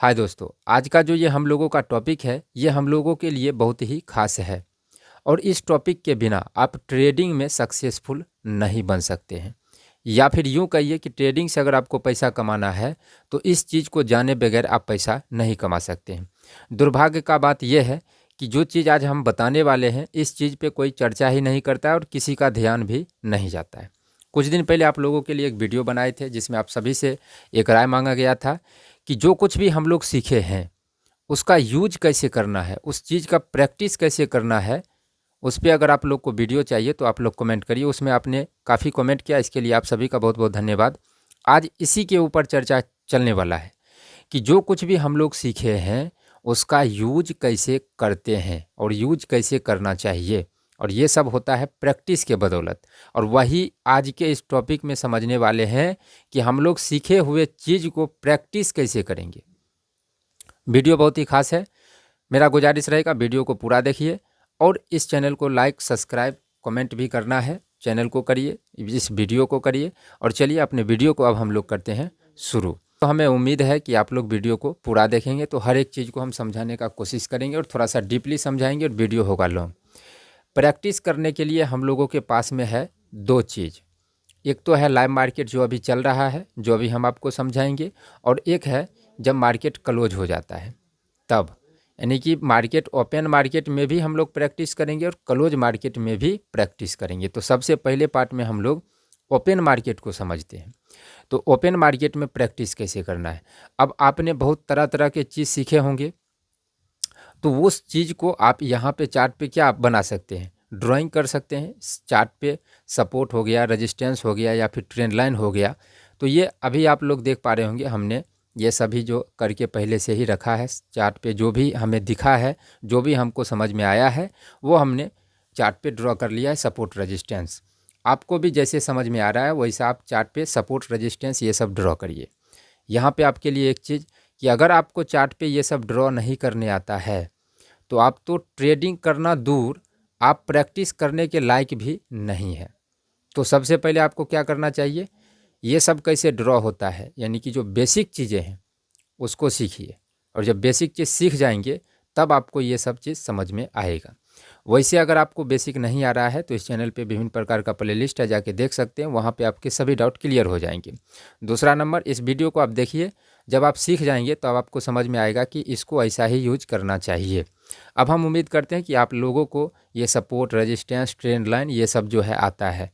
हाय दोस्तों, आज का जो ये हम लोगों का टॉपिक है, ये हम लोगों के लिए बहुत ही खास है। और इस टॉपिक के बिना आप ट्रेडिंग में सक्सेसफुल नहीं बन सकते हैं, या फिर यूँ कहिए कि ट्रेडिंग से अगर आपको पैसा कमाना है तो इस चीज़ को जाने बगैर आप पैसा नहीं कमा सकते हैं। दुर्भाग्य का बात यह है कि जो चीज़ आज हम बताने वाले हैं, इस चीज़ पे कोई चर्चा ही नहीं करता है और किसी का ध्यान भी नहीं जाता है। कुछ दिन पहले आप लोगों के लिए एक वीडियो बनाए थे जिसमें आप सभी से एक राय मांगा गया था कि जो कुछ भी हम लोग सीखे हैं उसका यूज कैसे करना है, उस चीज़ का प्रैक्टिस कैसे करना है। उस पे अगर आप लोग को वीडियो चाहिए तो आप लोग कमेंट करिए। उसमें आपने काफ़ी कमेंट किया, इसके लिए आप सभी का बहुत बहुत धन्यवाद। आज इसी के ऊपर चर्चा चलने वाला है कि जो कुछ भी हम लोग सीखे हैं उसका यूज कैसे करते हैं और यूज कैसे करना चाहिए, और ये सब होता है प्रैक्टिस के बदौलत। और वही आज के इस टॉपिक में समझने वाले हैं कि हम लोग सीखे हुए चीज़ को प्रैक्टिस कैसे करेंगे। वीडियो बहुत ही खास है, मेरा गुजारिश रहेगा वीडियो को पूरा देखिए और इस चैनल को लाइक सब्सक्राइब कमेंट भी करना है। चैनल को करिए, इस वीडियो को करिए। और चलिए अपने वीडियो को अब हम लोग करते हैं शुरू। तो हमें उम्मीद है कि आप लोग वीडियो को पूरा देखेंगे तो हर एक चीज़ को हम समझाने का कोशिश करेंगे और थोड़ा सा डीपली समझाएंगे और वीडियो होगा लॉन्ग। प्रैक्टिस करने के लिए हम लोगों के पास में है दो चीज़। एक तो है लाइव मार्केट जो अभी चल रहा है, जो अभी हम आपको समझाएंगे, और एक है जब मार्केट क्लोज हो जाता है तब, यानी कि मार्केट ओपन मार्केट में भी हम लोग प्रैक्टिस करेंगे और क्लोज मार्केट में भी प्रैक्टिस करेंगे। तो सबसे पहले पार्ट में हम लोग ओपन मार्केट को समझते हैं। तो ओपन मार्केट में प्रैक्टिस कैसे करना है। अब आपने बहुत तरह तरह के चीज़ सीखे होंगे, तो उस चीज़ को आप यहाँ पे चार्ट पे क्या आप बना सकते हैं, ड्राइंग कर सकते हैं। चार्ट पे सपोर्ट हो गया, रेजिस्टेंस हो गया, या फिर ट्रेंड लाइन हो गया। तो ये अभी आप लोग देख पा रहे होंगे, हमने ये सभी जो करके पहले से ही रखा है। चार्ट पे जो भी हमें दिखा है, जो भी हमको समझ में आया है, वो हमने चार्ट पे ड्रॉ कर लिया है, सपोर्ट रेजिस्टेंस। आपको भी जैसे समझ में आ रहा है वैसा आप चार्ट पे सपोर्ट रेजिस्टेंस ये सब ड्रॉ करिए। यहाँ पे आपके लिए एक चीज़ कि अगर आपको चार्ट पे ये सब ड्रॉ नहीं करने आता है तो आप तो ट्रेडिंग करना दूर, आप प्रैक्टिस करने के लायक भी नहीं है। तो सबसे पहले आपको क्या करना चाहिए, ये सब कैसे ड्रॉ होता है, यानी कि जो बेसिक चीज़ें हैं उसको सीखिए। और जब बेसिक चीज़ सीख जाएंगे तब आपको ये सब चीज़ समझ में आएगा। वैसे अगर आपको बेसिक नहीं आ रहा है तो इस चैनल पे विभिन्न प्रकार का प्लेलिस्ट है, जाके देख सकते हैं, वहाँ पे आपके सभी डाउट क्लियर हो जाएंगे। दूसरा नंबर, इस वीडियो को आप देखिए, जब आप सीख जाएंगे तो अब आपको समझ में आएगा कि इसको ऐसा ही यूज करना चाहिए। अब हम उम्मीद करते हैं कि आप लोगों को ये सपोर्ट रेजिस्टेंस ट्रेंड लाइन ये सब जो है आता है,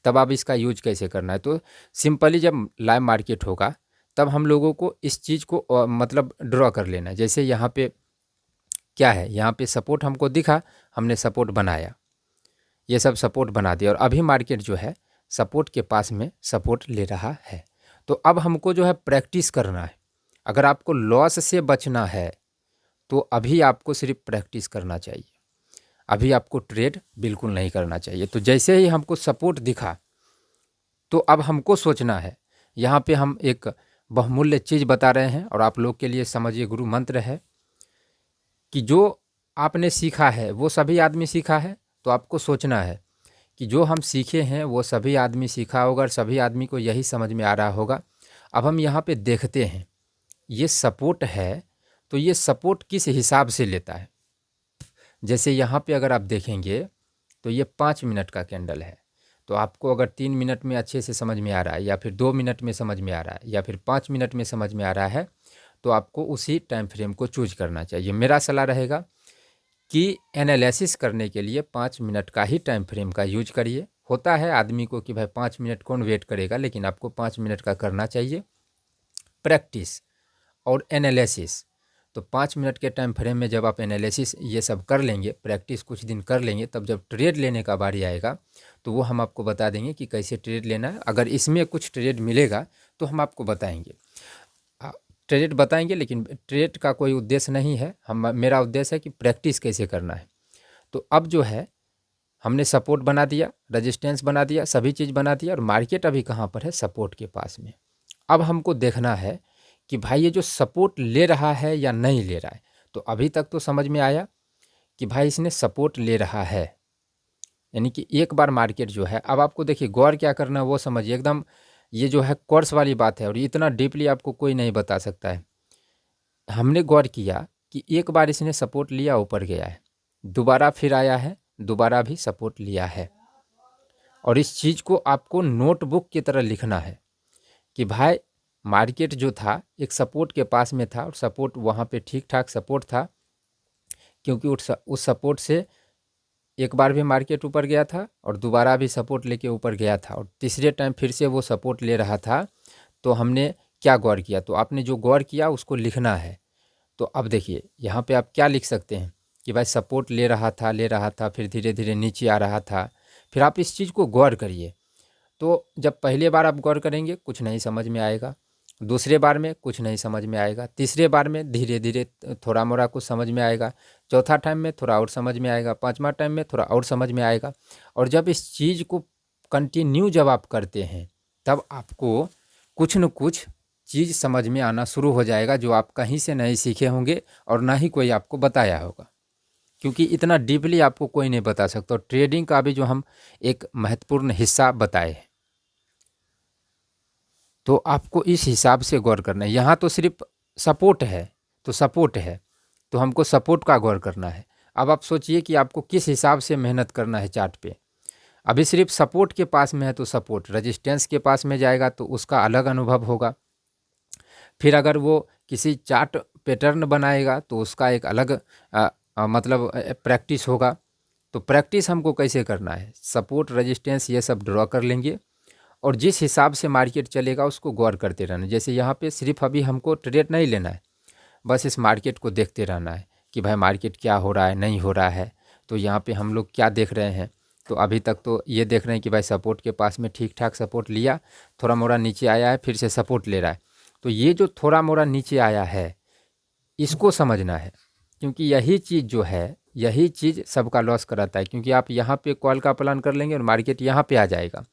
तब आप इसका यूज कैसे करना है। तो सिंपली जब लाइव मार्केट होगा तब हम लोगों को इस चीज़ को मतलब ड्रॉ कर लेना है। जैसे यहाँ पे क्या है, यहाँ पे सपोर्ट हमको दिखा, हमने सपोर्ट बनाया, ये सब सपोर्ट बना दिया, और अभी मार्केट जो है सपोर्ट के पास में सपोर्ट ले रहा है। तो अब हमको जो है प्रैक्टिस करना है। अगर आपको लॉस से बचना है तो अभी आपको सिर्फ प्रैक्टिस करना चाहिए, अभी आपको ट्रेड बिल्कुल नहीं करना चाहिए। तो जैसे ही हमको सपोर्ट दिखा तो अब हमको सोचना है, यहाँ पे हम एक बहुमूल्य चीज़ बता रहे हैं और आप लोग के लिए समझिए गुरु मंत्र है कि जो आपने सीखा है वो सभी आदमी सीखा है। तो आपको सोचना है कि जो हम सीखे हैं वो सभी आदमी सीखा होगा और सभी आदमी को यही समझ में आ रहा होगा। अब हम यहाँ पे देखते हैं, ये सपोर्ट है तो ये सपोर्ट किस हिसाब से लेता है। जैसे यहाँ पे अगर आप देखेंगे तो ये 5 मिनट का कैंडल है। तो आपको अगर 3 मिनट में अच्छे से समझ में आ रहा है, या फिर 2 मिनट में समझ में आ रहा है, या फिर 5 मिनट में समझ में आ रहा है, तो आपको उसी टाइम फ्रेम को चूज करना चाहिए। मेरा सलाह रहेगा कि एनालिसिस करने के लिए 5 मिनट का ही टाइम फ्रेम का यूज करिए। होता है आदमी को कि भाई 5 मिनट कौन वेट करेगा, लेकिन आपको 5 मिनट का करना चाहिए प्रैक्टिस और एनालिसिस। तो 5 मिनट के टाइम फ्रेम में जब आप एनालिसिस ये सब कर लेंगे, प्रैक्टिस कुछ दिन कर लेंगे, तब जब ट्रेड लेने का बारी आएगा तो वो हम आपको बता देंगे कि कैसे ट्रेड लेना है। अगर इसमें कुछ ट्रेड मिलेगा तो हम आपको बताएंगे, ट्रेड बताएंगे, लेकिन ट्रेड का कोई उद्देश्य नहीं है। मेरा उद्देश्य है कि प्रैक्टिस कैसे करना है। तो अब जो है हमने सपोर्ट बना दिया, रेजिस्टेंस बना दिया, सभी चीज़ बना दिया, और मार्केट अभी कहाँ पर है, सपोर्ट के पास में। अब हमको देखना है कि भाई ये जो सपोर्ट ले रहा है या नहीं ले रहा है। तो अभी तक तो समझ में आया कि भाई इसने सपोर्ट ले रहा है, यानी कि एक बार मार्केट जो है, अब आपको देखिए गौर क्या करना है वो समझिए एकदम। ये जो है कोर्स वाली बात है और इतना डीपली आपको कोई नहीं बता सकता है। हमने गौर किया कि एक बार इसने सपोर्ट लिया, ऊपर गया है, दोबारा फिर आया है, दोबारा भी सपोर्ट लिया है। और इस चीज़ को आपको नोटबुक की तरह लिखना है कि भाई मार्केट जो था एक सपोर्ट के पास में था और सपोर्ट वहाँ पे ठीक ठाक सपोर्ट था, क्योंकि उस सपोर्ट से एक बार भी मार्केट ऊपर गया था और दोबारा भी सपोर्ट लेके ऊपर गया था और तीसरे टाइम फिर से वो सपोर्ट ले रहा था। तो हमने क्या गौर किया? तो आपने जो गौर किया उसको लिखना है। तो अब देखिए यहाँ पे आप क्या लिख सकते हैं कि भाई सपोर्ट ले रहा था, फिर धीरे धीरे नीचे आ रहा था। फिर आप इस चीज़ को गौर करिए। तो जब पहले बार आप गौर करेंगे कुछ नहीं समझ में आएगा, दूसरे बार में कुछ नहीं समझ में आएगा, तीसरे बार में धीरे धीरे थोड़ा मोड़ा कुछ समझ में आएगा, चौथा टाइम में थोड़ा और समझ में आएगा, पांचवा टाइम में थोड़ा और समझ में आएगा। और जब इस चीज़ को कंटिन्यू जब आप करते हैं तब आपको कुछ न कुछ चीज़ समझ में आना शुरू हो जाएगा, जो आप कहीं से नहीं सीखे होंगे और ना ही कोई आपको बताया होगा, क्योंकि इतना डीपली आपको कोई नहीं बता सकता। और ट्रेडिंग का भी जो हम एक महत्वपूर्ण हिस्सा बताए हैं, तो आपको इस हिसाब से गौर करना है। यहाँ तो सिर्फ सपोर्ट है, तो सपोर्ट है तो हमको सपोर्ट का गौर करना है। अब आप सोचिए कि आपको किस हिसाब से मेहनत करना है चार्ट पे। अभी सिर्फ सपोर्ट के पास में है तो सपोर्ट, रेजिस्टेंस के पास में जाएगा तो उसका अलग अनुभव होगा। फिर अगर वो किसी चार्ट पैटर्न बनाएगा तो उसका एक अलग मतलब प्रैक्टिस होगा। तो प्रैक्टिस हमको कैसे करना है? सपोर्ट, रेजिस्टेंस ये सब ड्रॉ कर लेंगे और जिस हिसाब से मार्केट चलेगा उसको गौर करते रहना। जैसे यहाँ पे सिर्फ अभी हमको ट्रेड नहीं लेना है, बस इस मार्केट को देखते रहना है कि भाई मार्केट क्या हो रहा है, नहीं हो रहा है। तो यहाँ पे हम लोग क्या देख रहे हैं? तो अभी तक तो ये देख रहे हैं कि भाई सपोर्ट के पास में ठीक ठाक सपोर्ट लिया, थोड़ा मोड़ा नीचे आया है, फिर से सपोर्ट ले रहा है। तो ये जो थोड़ा मोड़ा नीचे आया है इसको समझना है, क्योंकि यही चीज़ जो है, यही चीज़ सबका लॉस कराता है। क्योंकि आप यहाँ पे कॉल का प्लान कर लेंगे और मार्केट यहाँ पे आ जाएगा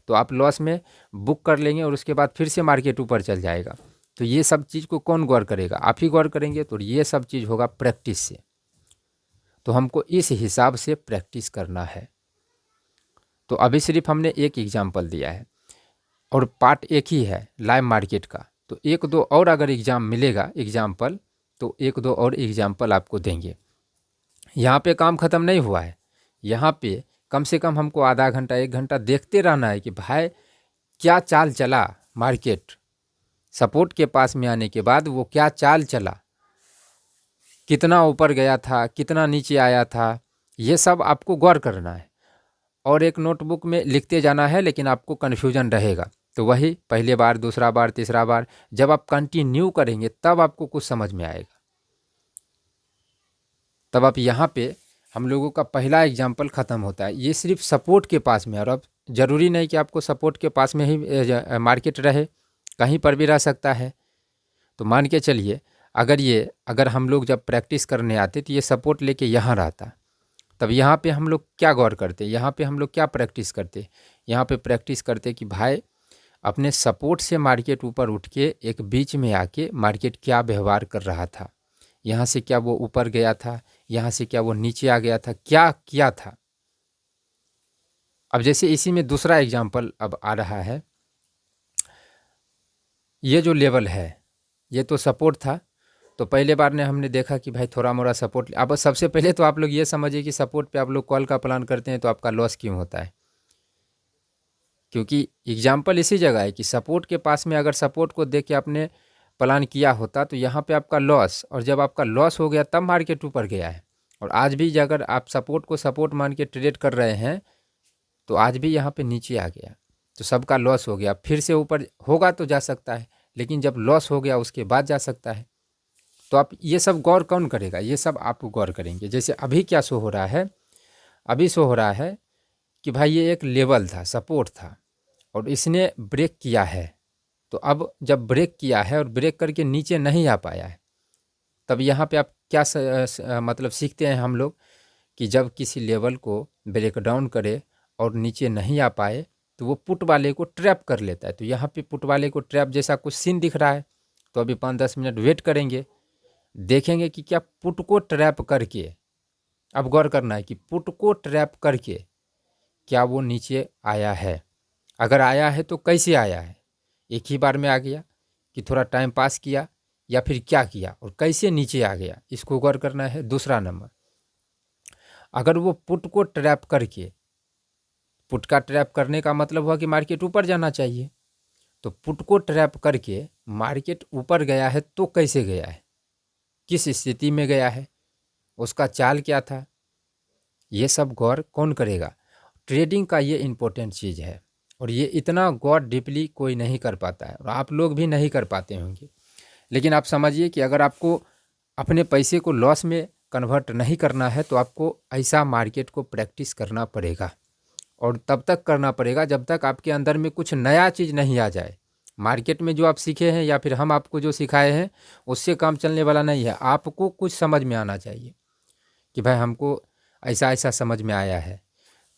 तो आप लॉस में बुक कर लेंगे और उसके बाद फिर से मार्केट ऊपर चल जाएगा। तो ये सब चीज़ को कौन गौर करेगा? आप ही गौर करेंगे। तो ये सब चीज़ होगा प्रैक्टिस से। तो हमको इस हिसाब से प्रैक्टिस करना है। तो अभी सिर्फ हमने एक एग्जाम्पल दिया है और पार्ट एक ही है लाइव मार्केट का। तो एक दो और अगर एग्ज़ाम मिलेगा एग्जाम्पल, तो एक दो और एग्जाम्पल आपको देंगे। यहाँ पे काम ख़त्म नहीं हुआ है। यहाँ पे कम से कम हमको आधा घंटा 1 घंटा देखते रहना है कि भाई क्या चाल चला मार्केट, सपोर्ट के पास में आने के बाद वो क्या चाल चला, कितना ऊपर गया था, कितना नीचे आया था, ये सब आपको गौर करना है। और एक नोटबुक में लिखते जाना है, लेकिन आपको कन्फ्यूजन रहेगा। तो वही पहले बार, दूसरा बार, तीसरा बार जब आप कंटिन्यू करेंगे तब आपको कुछ समझ में आएगा। तब आप यहाँ पे हम लोगों का पहला एग्जाम्पल ख़त्म होता है। ये सिर्फ सपोर्ट के पास में। और अब ज़रूरी नहीं कि आपको सपोर्ट के पास में ही मार्केट रहे, कहीं पर भी रह सकता है। तो मान के चलिए अगर हम लोग जब प्रैक्टिस करने आते तो ये सपोर्ट लेके यहाँ रहता, तब यहाँ पे हम लोग क्या गौर करते? यहाँ पे हम लोग क्या प्रैक्टिस करते? यहाँ पे प्रैक्टिस करते कि भाई अपने सपोर्ट से मार्केट ऊपर उठ के एक बीच में आके मार्केट क्या व्यवहार कर रहा था, यहाँ से क्या वो ऊपर गया था, यहाँ से क्या वो नीचे आ गया था, क्या किया था। अब जैसे इसी में दूसरा एग्जाम्पल अब आ रहा है। ये जो लेवल है ये तो सपोर्ट था। तो पहले बार ने हमने देखा कि भाई थोड़ा मोड़ा सपोर्ट। अब सबसे पहले तो आप लोग ये समझिए कि सपोर्ट पे आप लोग कॉल का प्लान करते हैं तो आपका लॉस क्यों होता है? क्योंकि एग्जाम्पल इसी जगह है कि सपोर्ट के पास में अगर सपोर्ट को देख के आपने प्लान किया होता तो यहाँ पे आपका लॉस, और जब आपका लॉस हो गया तब मार्केट ऊपर गया है। और आज भी अगर आप सपोर्ट को सपोर्ट मान के ट्रेड कर रहे हैं तो आज भी यहाँ पे नीचे आ गया तो सबका लॉस हो गया। फिर से ऊपर होगा तो जा सकता है, लेकिन जब लॉस हो गया उसके बाद जा सकता है। तो आप ये सब गौर कौन करेगा? ये सब आप गौर करेंगे। जैसे अभी क्या शो हो रहा है? अभी शो हो रहा है कि भाई ये एक लेवल था, सपोर्ट था और इसने ब्रेक किया है। तो अब जब ब्रेक किया है और ब्रेक करके नीचे नहीं आ पाया है, तब यहाँ पे आप क्या मतलब सीखते हैं हम लोग कि जब किसी लेवल को ब्रेक डाउन करे और नीचे नहीं आ पाए तो वो पुट वाले को ट्रैप कर लेता है। तो यहाँ पे पुट वाले को ट्रैप जैसा कुछ सीन दिख रहा है। तो अभी 5-10 मिनट वेट करेंगे, देखेंगे कि क्या पुट को ट्रैप करके, अब गौर करना है कि पुट को ट्रैप करके क्या वो नीचे आया है। अगर आया है तो कैसे आया है? एक ही बार में आ गया कि थोड़ा टाइम पास किया, या फिर क्या किया और कैसे नीचे आ गया, इसको गौर करना है। दूसरा नंबर, अगर वो पुट को ट्रैप करके, पुट का ट्रैप करने का मतलब हुआ कि मार्केट ऊपर जाना चाहिए, तो पुट को ट्रैप करके मार्केट ऊपर गया है तो कैसे गया है, किस स्थिति में गया है, उसका चाल क्या था, ये सब गौर कौन करेगा? ट्रेडिंग का ये इम्पोर्टेंट चीज़ है और ये इतना गौर डीपली कोई नहीं कर पाता है और आप लोग भी नहीं कर पाते होंगे। लेकिन आप समझिए कि अगर आपको अपने पैसे को लॉस में कन्वर्ट नहीं करना है तो आपको ऐसा मार्केट को प्रैक्टिस करना पड़ेगा और तब तक करना पड़ेगा जब तक आपके अंदर में कुछ नया चीज़ नहीं आ जाए। मार्केट में जो आप सीखे हैं या फिर हम आपको जो सिखाए हैं उससे काम चलने वाला नहीं है। आपको कुछ समझ में आना चाहिए कि भाई हमको ऐसा ऐसा समझ में आया है,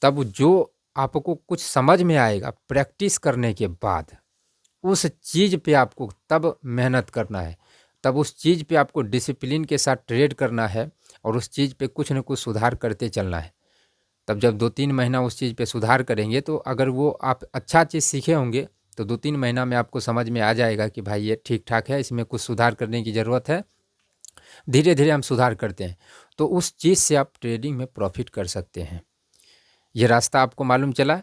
तब जो आपको कुछ समझ में आएगा प्रैक्टिस करने के बाद, उस चीज़ पे आपको तब मेहनत करना है, तब उस चीज़ पे आपको डिसिप्लिन के साथ ट्रेड करना है और उस चीज़ पे कुछ न कुछ सुधार करते चलना है। तब जब 2-3 महीना उस चीज़ पे सुधार करेंगे तो अगर वो आप अच्छा चीज़ सीखे होंगे तो 2-3 महीना में आपको समझ में आ जाएगा कि भाई ये ठीक ठाक है, इसमें कुछ सुधार करने की ज़रूरत है। धीरे धीरे हम सुधार करते हैं तो उस चीज़ से आप ट्रेडिंग में प्रॉफिट कर सकते हैं। ये रास्ता आपको मालूम चला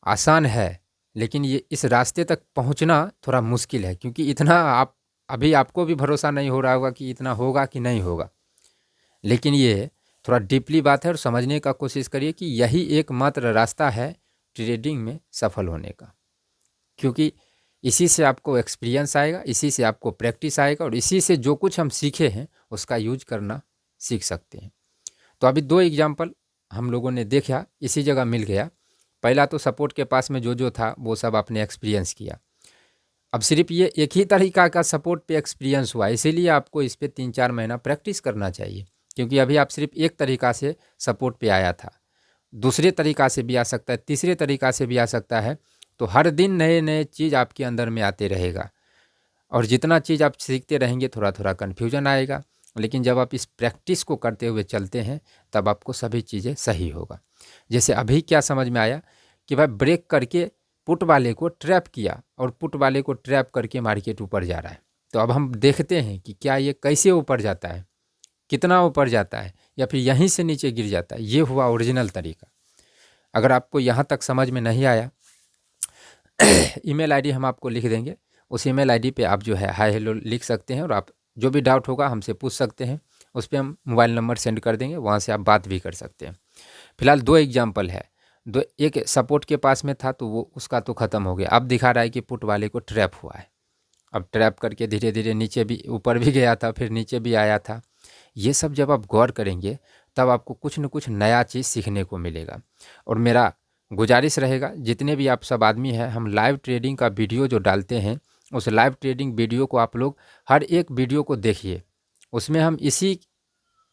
आसान है, लेकिन ये इस रास्ते तक पहुंचना थोड़ा मुश्किल है, क्योंकि इतना आप अभी आपको भी भरोसा नहीं हो रहा होगा कि इतना होगा कि नहीं होगा। लेकिन ये थोड़ा डीपली बात है और समझने का कोशिश करिए कि यही एकमात्र रास्ता है ट्रेडिंग में सफल होने का, क्योंकि इसी से आपको एक्सपीरियंस आएगा, इसी से आपको प्रैक्टिस आएगा और इसी से जो कुछ हम सीखे हैं उसका यूज करना सीख सकते हैं। तो अभी 2 एग्जाम्पल हम लोगों ने देखा, इसी जगह मिल गया। पहला तो सपोर्ट के पास में जो जो था वो सब आपने एक्सपीरियंस किया। अब सिर्फ ये एक ही तरीका का सपोर्ट पे एक्सपीरियंस हुआ, इसीलिए आपको इस पे 3-4 महीना प्रैक्टिस करना चाहिए, क्योंकि अभी आप सिर्फ एक तरीका से सपोर्ट पे आया था, दूसरे तरीका से भी आ सकता है, तीसरे तरीका से भी आ सकता है। तो हर दिन नए नए चीज़ आपके अंदर में आते रहेगा और जितना चीज़ आप सीखते रहेंगे थोड़ा थोड़ा कन्फ्यूजन आएगा, लेकिन जब आप इस प्रैक्टिस को करते हुए चलते हैं तब आपको सभी चीज़ें सही होगा। जैसे अभी क्या समझ में आया कि भाई ब्रेक करके पुट वाले को ट्रैप किया और पुट वाले को ट्रैप करके मार्केट ऊपर जा रहा है। तो अब हम देखते हैं कि क्या ये कैसे ऊपर जाता है, कितना ऊपर जाता है या फिर यहीं से नीचे गिर जाता है। ये हुआ ओरिजिनल तरीका। अगर आपको यहाँ तक समझ में नहीं आया, ईमेल आईडी हम आपको लिख देंगे, उस ईमेल आईडी पे आप जो है हाय हेलो लिख सकते हैं और आप जो भी डाउट होगा हमसे पूछ सकते हैं। उस पर हम मोबाइल नंबर सेंड कर देंगे, वहाँ से आप बात भी कर सकते हैं। फिलहाल 2 एग्जाम्पल है, एक सपोर्ट के पास में था तो वो उसका तो ख़त्म हो गया। अब दिखा रहा है कि पुट वाले को ट्रैप हुआ है, अब ट्रैप करके धीरे धीरे नीचे भी, ऊपर भी गया था, फिर नीचे भी आया था। ये सब जब आप गौर करेंगे तब आपको कुछ न कुछ नया चीज़ सीखने को मिलेगा। और मेरा गुजारिश रहेगा, जितने भी आप सब आदमी हैं, हम लाइव ट्रेडिंग का वीडियो जो डालते हैं उस लाइव ट्रेडिंग वीडियो को आप लोग हर एक वीडियो को देखिए। उसमें हम इसी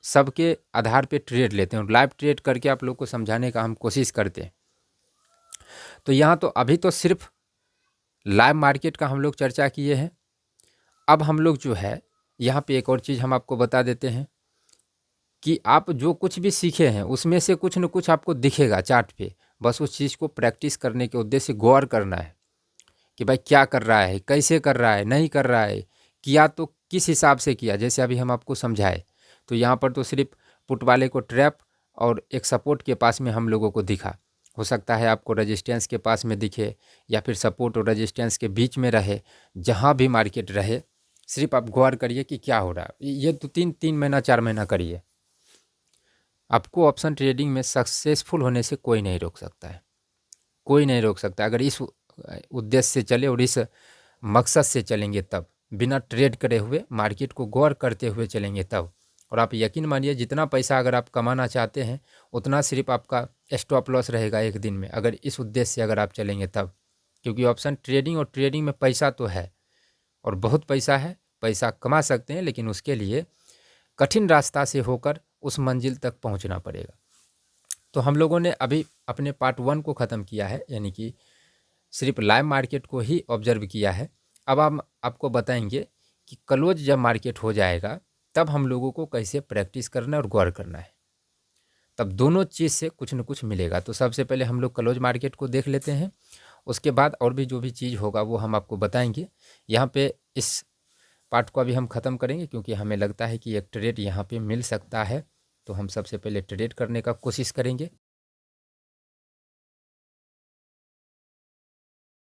सब के आधार पे ट्रेड लेते हैं और लाइव ट्रेड करके आप लोग को समझाने का हम कोशिश करते हैं। तो यहाँ तो अभी तो सिर्फ लाइव मार्केट का हम लोग चर्चा किए हैं। अब हम लोग जो है यहाँ पे एक और चीज़ हम आपको बता देते हैं कि आप जो कुछ भी सीखे हैं उसमें से कुछ न कुछ आपको दिखेगा चार्ट पे। बस उस चीज़ को प्रैक्टिस करने के उद्देश्य से गौर करना है कि भाई क्या कर रहा है, कैसे कर रहा है, नहीं कर रहा है, किया तो किस हिसाब से किया। जैसे अभी हम आपको समझाए तो यहाँ पर तो सिर्फ पुट वाले को ट्रैप और एक सपोर्ट के पास में हम लोगों को दिखा। हो सकता है आपको रेजिस्टेंस के पास में दिखे या फिर सपोर्ट और रेजिस्टेंस के बीच में रहे, जहाँ भी मार्केट रहे सिर्फ आप गौर करिए कि क्या हो रहा है। ये तो 3 महीना 4 महीना करिए, आपको ऑप्शन ट्रेडिंग में सक्सेसफुल होने से कोई नहीं रोक सकता है, कोई नहीं रोक सकता। अगर इस उद्देश्य से चले और इस मकसद से चलेंगे तब, बिना ट्रेड करे हुए मार्केट को गौर करते हुए चलेंगे तब। और आप यकीन मानिए जितना पैसा अगर आप कमाना चाहते हैं उतना सिर्फ आपका स्टॉप लॉस रहेगा एक दिन में, अगर इस उद्देश्य से अगर आप चलेंगे तब। क्योंकि ऑप्शन ट्रेडिंग और ट्रेडिंग में पैसा तो है और बहुत पैसा है, पैसा कमा सकते हैं, लेकिन उसके लिए कठिन रास्ता से होकर उस मंजिल तक पहुंचना पड़ेगा। तो हम लोगों ने अभी अपने पार्ट 1 को ख़त्म किया है, यानी कि सिर्फ लाइव मार्केट को ही ऑब्जर्व किया है। अब हम आपको बताएंगे कि क्लोज जब मार्केट हो जाएगा तब हम लोगों को कैसे प्रैक्टिस करना और गौर करना है, तब दोनों चीज़ से कुछ न कुछ मिलेगा। तो सबसे पहले हम लोग क्लोज मार्केट को देख लेते हैं, उसके बाद और भी जो भी चीज़ होगा वो हम आपको बताएंगे। यहाँ पे इस पार्ट को अभी हम ख़त्म करेंगे, क्योंकि हमें लगता है कि एक ट्रेड यहाँ पे मिल सकता है। तो हम सबसे पहले ट्रेड करने का कोशिश करेंगे।